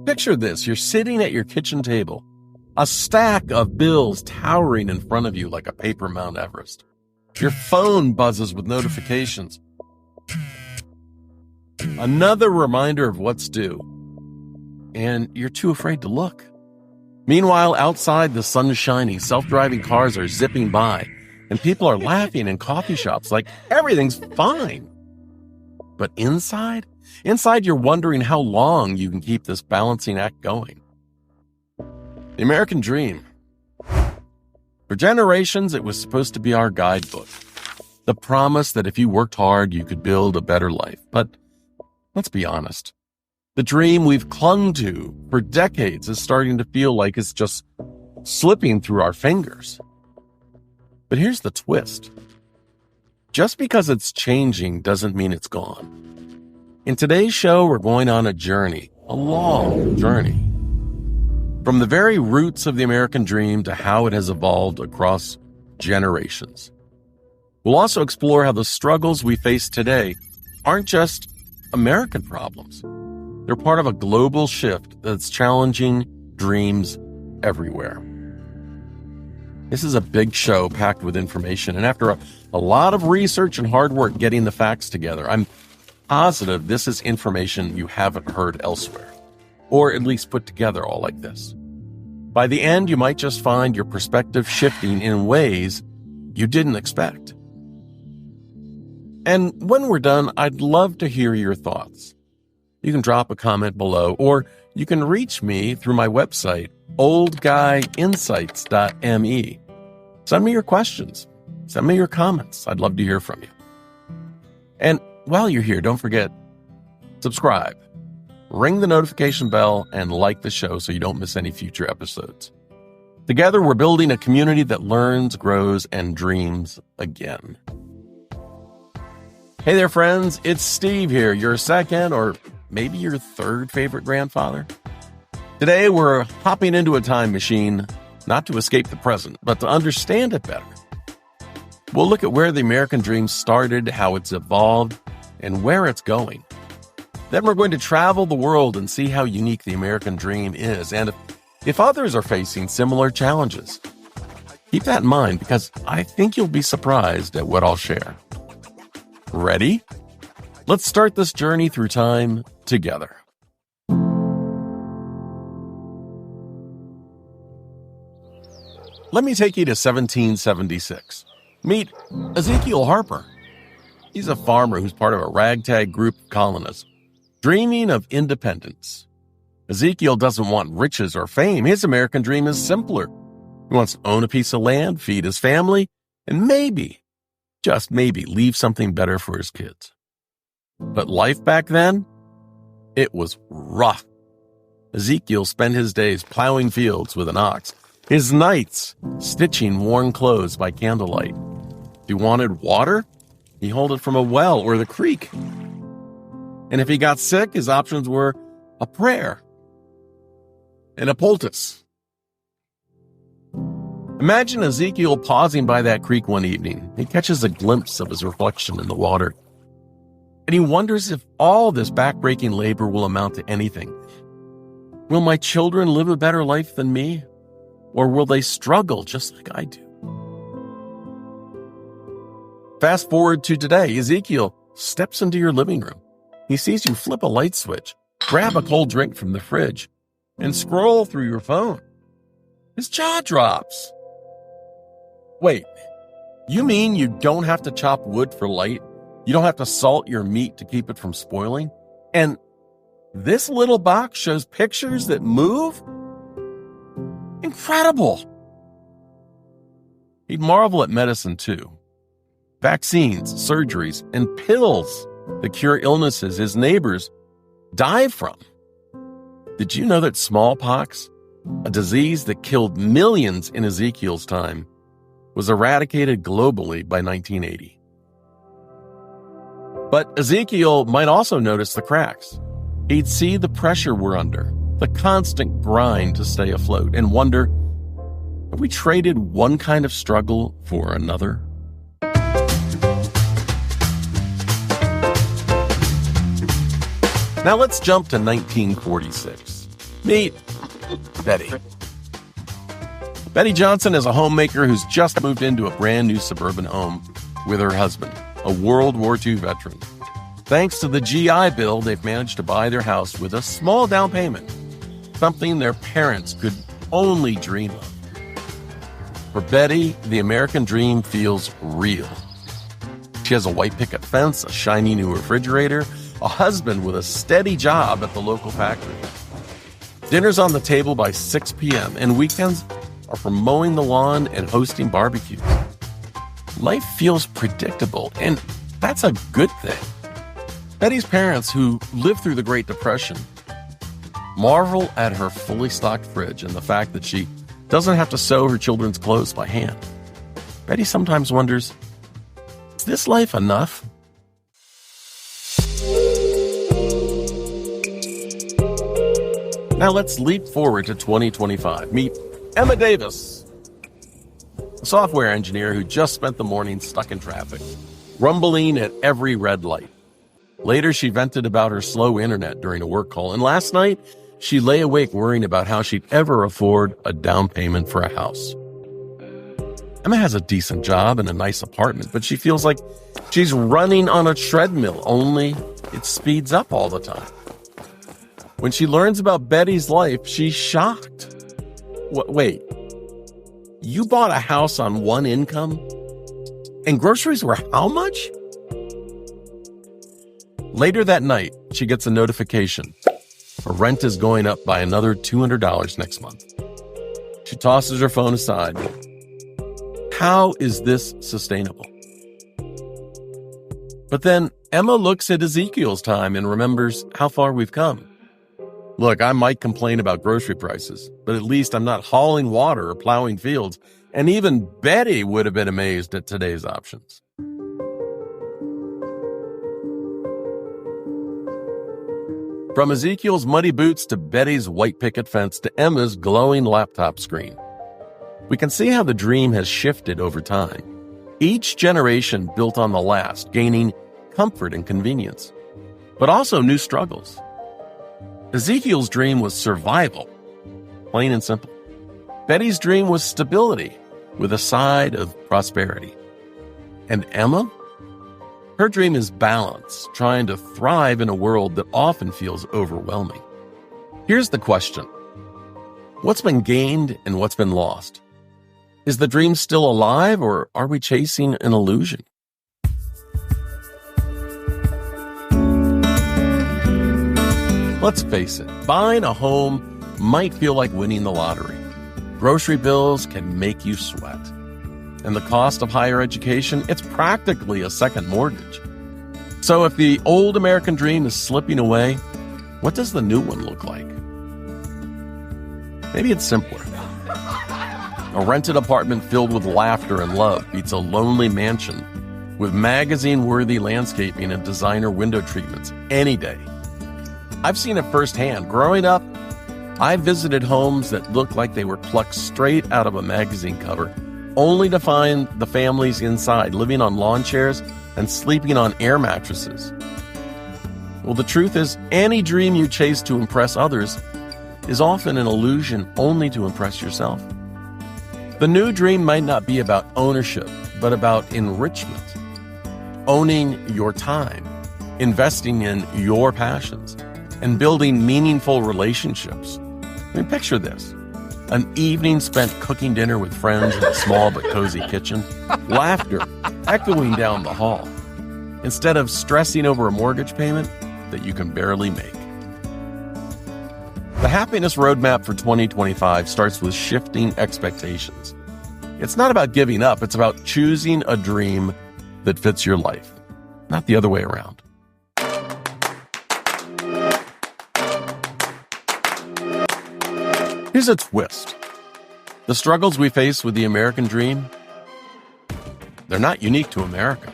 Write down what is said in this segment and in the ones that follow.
Picture this. You're sitting at your kitchen table, a stack of bills towering in front of you like a paper Mount Everest. Your phone buzzes with notifications. Another reminder of what's due. And you're too afraid to look. Meanwhile, outside, the sun is shining, self-driving cars are zipping by, and people are laughing in coffee shops like everything's fine. But inside you're wondering how long you can keep this balancing act going. The American dream. For generations, it was supposed to be our guidebook. The promise that if you worked hard, you could build a better life. But let's be honest. The dream we've clung to for decades is starting to feel like it's just slipping through our fingers. But here's the twist. Just because it's changing doesn't mean it's gone. In today's show, we're going on a journey, a long journey. From the very roots of the American dream to how it has evolved across generations. We'll also explore how the struggles we face today aren't just American problems. They're part of a global shift that's challenging dreams everywhere. This is a big show packed with information, and after a lot of research and hard work getting the facts together, I'm positive this is information you haven't heard elsewhere, or at least put together all like this. By the end, you might just find your perspective shifting in ways you didn't expect. And when we're done, I'd love to hear your thoughts. You can drop a comment below, or you can reach me through my website, oldguyinsights.me. Send me your questions. Send me your comments. I'd love to hear from you. And while you're here, don't forget, subscribe, ring the notification bell, and like the show so you don't miss any future episodes. Together, we're building a community that learns, grows, and dreams again. Hey there, friends. It's Steve here, your second or maybe your third favorite grandfather. Today, we're hopping into a time machine, not to escape the present, but to understand it better. We'll look at where the American dream started, how it's evolved, and where it's going. Then we're going to travel the world and see how unique the American dream is, and if others are facing similar challenges. Keep that in mind, because I think you'll be surprised at what I'll share. Ready? Let's start this journey through time together. Let me take you to 1776. Meet Ezekiel Harper. He's a farmer who's part of a ragtag group of colonists, dreaming of independence. Ezekiel doesn't want riches or fame. His American dream is simpler. He wants to own a piece of land, feed his family, and maybe, just maybe, leave something better for his kids. But life back then, it was rough. Ezekiel spent his days plowing fields with an ox, his nights stitching worn clothes by candlelight. If he wanted water, he hauled it from a well or the creek. And if he got sick, his options were a prayer and a poultice. Imagine Ezekiel pausing by that creek one evening. He catches a glimpse of his reflection in the water. And he wonders if all this backbreaking labor will amount to anything. Will my children live a better life than me? Or will they struggle just like I do? Fast forward to today, Ezekiel steps into your living room. He sees you flip a light switch, grab a cold drink from the fridge, and scroll through your phone. His jaw drops. Wait, you mean you don't have to chop wood for light? You don't have to salt your meat to keep it from spoiling? And this little box shows pictures that move? Incredible! He'd marvel at medicine too. Vaccines, surgeries, and pills that cure illnesses his neighbors die from. Did you know that smallpox, a disease that killed millions in Ezekiel's time, was eradicated globally by 1980? But Ezekiel might also notice the cracks. He'd see the pressure we're under, the constant grind to stay afloat, and wonder, have we traded one kind of struggle for another? Now let's jump to 1946. Meet Betty. Betty Johnson is a homemaker who's just moved into a brand new suburban home with her husband, a World War II veteran. Thanks to the GI Bill, they've managed to buy their house with a small down payment, something their parents could only dream of. For Betty, the American dream feels real. She has a white picket fence, a shiny new refrigerator, a husband with a steady job at the local factory. Dinner's on the table by 6 p.m., and weekends are for mowing the lawn and hosting barbecues. Life feels predictable, and that's a good thing. Betty's parents, who lived through the Great Depression, marvel at her fully stocked fridge and the fact that she doesn't have to sew her children's clothes by hand. Betty sometimes wonders, is this life enough? Now let's leap forward to 2025. Meet Emma Davis, a software engineer who just spent the morning stuck in traffic, rumbling at every red light. Later, she vented about her slow internet during a work call, and last night, she lay awake worrying about how she'd ever afford a down payment for a house. Emma has a decent job and a nice apartment, but she feels like she's running on a treadmill, only it speeds up all the time. When she learns about Betty's life, she's shocked. Wait, you bought a house on one income? And groceries were how much? Later that night, she gets a notification. Her rent is going up by another $200 next month. She tosses her phone aside. How is this sustainable? But then Emma looks at Ezekiel's time and remembers how far we've come. Look, I might complain about grocery prices, but at least I'm not hauling water or plowing fields, and even Betty would have been amazed at today's options. From Ezekiel's muddy boots to Betty's white picket fence to Emma's glowing laptop screen, we can see how the dream has shifted over time. Each generation built on the last, gaining comfort and convenience, but also new struggles. Ezekiel's dream was survival, plain and simple. Betty's dream was stability, with a side of prosperity. And Emma? Her dream is balance, trying to thrive in a world that often feels overwhelming. Here's the question. What's been gained and what's been lost? Is the dream still alive, or are we chasing an illusion? Let's face it, buying a home might feel like winning the lottery. Grocery bills can make you sweat. And the cost of higher education, it's practically a second mortgage. So if the old American dream is slipping away, what does the new one look like? Maybe it's simpler. A rented apartment filled with laughter and love beats a lonely mansion with magazine-worthy landscaping and designer window treatments any day. I've seen it firsthand. Growing up, I visited homes that looked like they were plucked straight out of a magazine cover, only to find the families inside living on lawn chairs and sleeping on air mattresses. Well, the truth is, any dream you chase to impress others is often an illusion only to impress yourself. The new dream might not be about ownership, but about enrichment. Owning your time, investing in your passions, and building meaningful relationships. I mean, picture this. An evening spent cooking dinner with friends in a small but cozy kitchen. Laughter echoing down the hall. Instead of stressing over a mortgage payment that you can barely make. The happiness roadmap for 2025 starts with shifting expectations. It's not about giving up. It's about choosing a dream that fits your life, not the other way around. Here's a twist. The struggles we face with the American dream, they're not unique to America.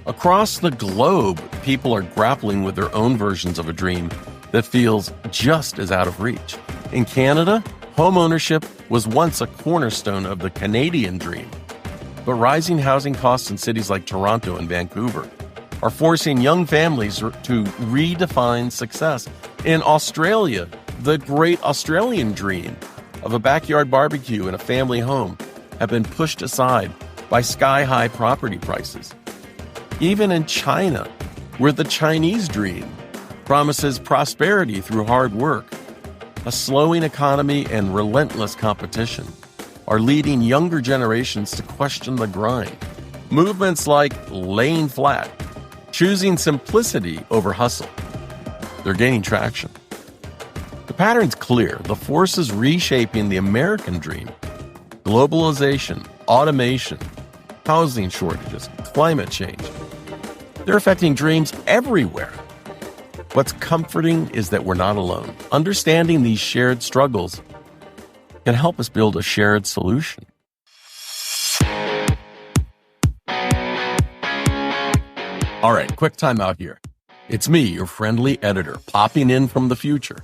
Across the globe, people are grappling with their own versions of a dream that feels just as out of reach. In Canada, home ownership was once a cornerstone of the Canadian dream. But rising housing costs in cities like Toronto and Vancouver are forcing young families to redefine success. In Australia, the great Australian dream of a backyard barbecue in a family home have been pushed aside by sky-high property prices. Even in China, where the Chinese dream promises prosperity through hard work, a slowing economy and relentless competition are leading younger generations to question the grind. Movements like laying flat, choosing simplicity over hustle, they're gaining traction. The pattern's clear. The forces reshaping the American dream, globalization, automation, housing shortages, climate change, they're affecting dreams everywhere. What's comforting is that we're not alone. Understanding these shared struggles can help us build a shared solution. All right, quick time out here. It's me, your friendly editor, popping in from the future.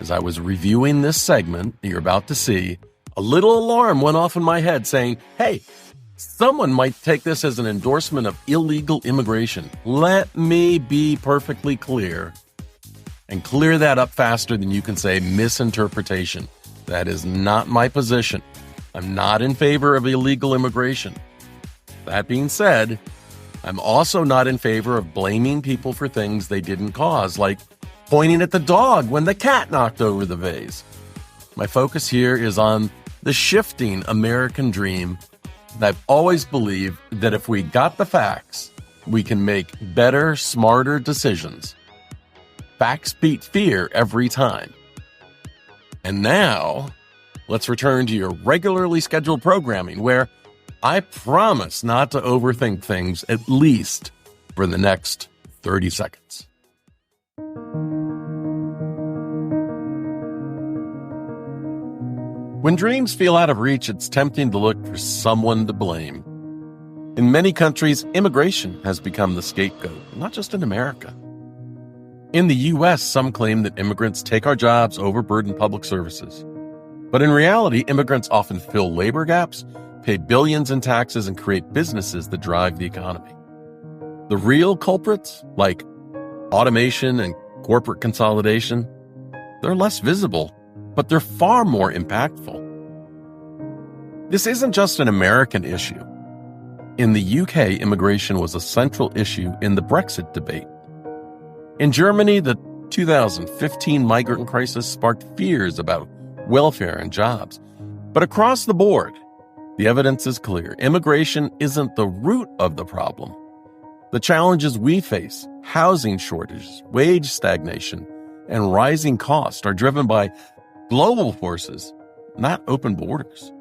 As I was reviewing this segment that you're about to see, a little alarm went off in my head saying, hey, someone might take this as an endorsement of illegal immigration. Let me be perfectly clear and clear that up faster than you can say misinterpretation. That is not my position. I'm not in favor of illegal immigration. That being said, I'm also not in favor of blaming people for things they didn't cause, like pointing at the dog when the cat knocked over the vase. My focus here is on the shifting American dream. And I've always believed that if we got the facts, we can make better, smarter decisions. Facts beat fear every time. And now, let's return to your regularly scheduled programming, where I promise not to overthink things, at least for the next 30 seconds. When dreams feel out of reach, it's tempting to look for someone to blame. In many countries, immigration has become the scapegoat, not just in America. In the U.S., some claim that immigrants take our jobs, overburden public services. But in reality, immigrants often fill labor gaps, pay billions in taxes, and create businesses that drive the economy. The real culprits, like automation and corporate consolidation, they're less visible, but they're far more impactful. This isn't just an American issue. In the UK, immigration was a central issue in the Brexit debate. In Germany, the 2015 migrant crisis sparked fears about welfare and jobs. But across the board, the evidence is clear. Immigration isn't the root of the problem. The challenges we face, housing shortages, wage stagnation, and rising costs, are driven by global forces, not open borders.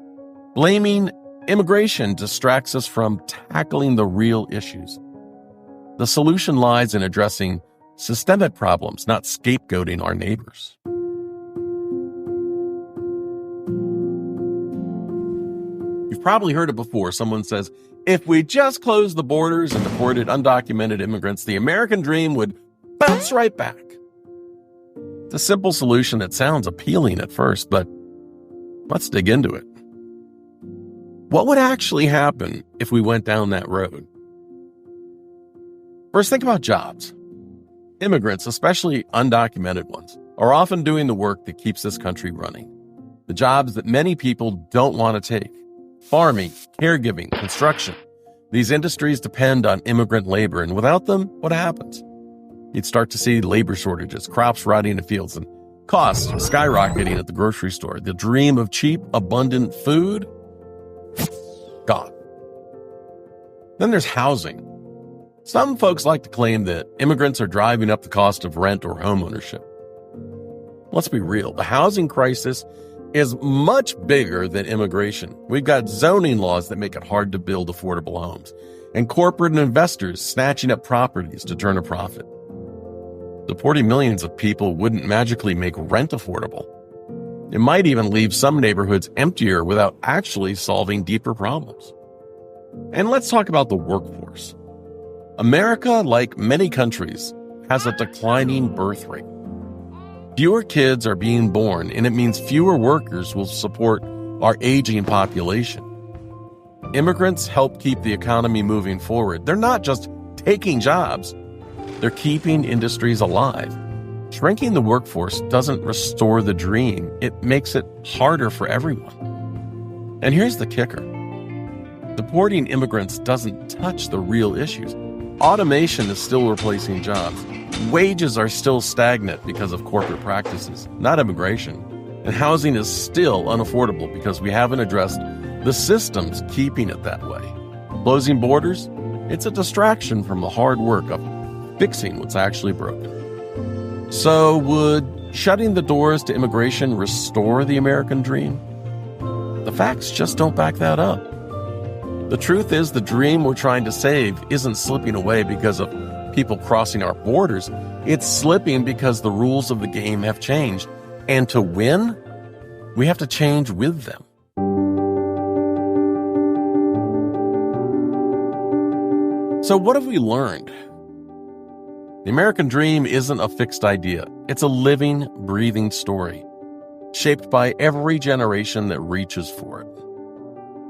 Blaming immigration distracts us from tackling the real issues. The solution lies in addressing systemic problems, not scapegoating our neighbors. You've probably heard it before. Someone says, if we just closed the borders and deported undocumented immigrants, the American dream would bounce right back. It's a simple solution that sounds appealing at first, but let's dig into it. What would actually happen if we went down that road? First, think about jobs. Immigrants, especially undocumented ones, are often doing the work that keeps this country running. The jobs that many people don't want to take. Farming, caregiving, construction. These industries depend on immigrant labor, and without them, what happens? You'd start to see labor shortages, crops rotting in fields, and costs skyrocketing at the grocery store. The dream of cheap, abundant food? Gone. Then there's housing. Some folks like to claim that immigrants are driving up the cost of rent or home ownership. Let's be real. The housing crisis is much bigger than immigration. We've got zoning laws that make it hard to build affordable homes, and corporate investors snatching up properties to turn a profit. Deporting millions of people wouldn't magically make rent affordable. It might even leave some neighborhoods emptier without actually solving deeper problems. And let's talk about the workforce. America, like many countries, has a declining birth rate. Fewer kids are being born, and it means fewer workers will support our aging population. Immigrants help keep the economy moving forward. They're not just taking jobs, they're keeping industries alive. Shrinking the workforce doesn't restore the dream. It makes it harder for everyone. And here's the kicker. Deporting immigrants doesn't touch the real issues. Automation is still replacing jobs. Wages are still stagnant because of corporate practices, not immigration. And housing is still unaffordable because we haven't addressed the systems keeping it that way. Closing borders? It's a distraction from the hard work of fixing what's actually broken. So would shutting the doors to immigration restore the American dream? The facts just don't back that up. The truth is the dream we're trying to save isn't slipping away because of people crossing our borders. It's slipping because the rules of the game have changed. And to win, we have to change with them. So what have we learned? The American dream isn't a fixed idea. It's a living, breathing story, shaped by every generation that reaches for it.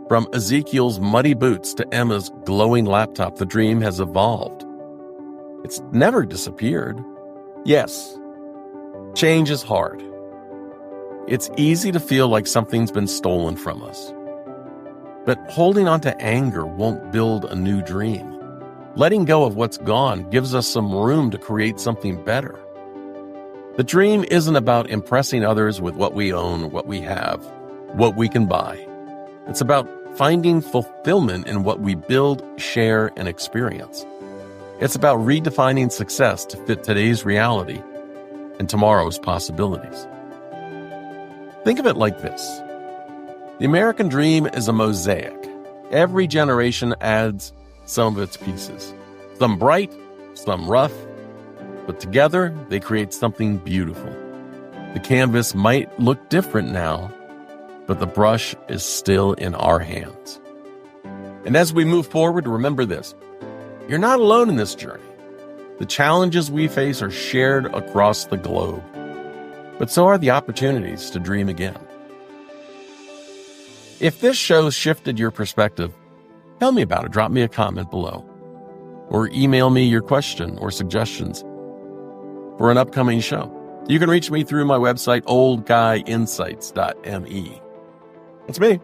From Ezekiel's muddy boots to Emma's glowing laptop, the dream has evolved. It's never disappeared. Yes, change is hard. It's easy to feel like something's been stolen from us. But holding on to anger won't build a new dream. Letting go of what's gone gives us some room to create something better. The dream isn't about impressing others with what we own, what we have, what we can buy. It's about finding fulfillment in what we build, share, and experience. It's about redefining success to fit today's reality and tomorrow's possibilities. Think of it like this. The American dream is a mosaic. Every generation adds some of its pieces. Some bright, some rough, but together they create something beautiful. The canvas might look different now, but the brush is still in our hands. And as we move forward, remember this. You're not alone in this journey. The challenges we face are shared across the globe, but so are the opportunities to dream again. If this show shifted your perspective, tell me about it. Drop me a comment below. Or email me your question or suggestions for an upcoming show. You can reach me through my website, oldguyinsights.me. That's me.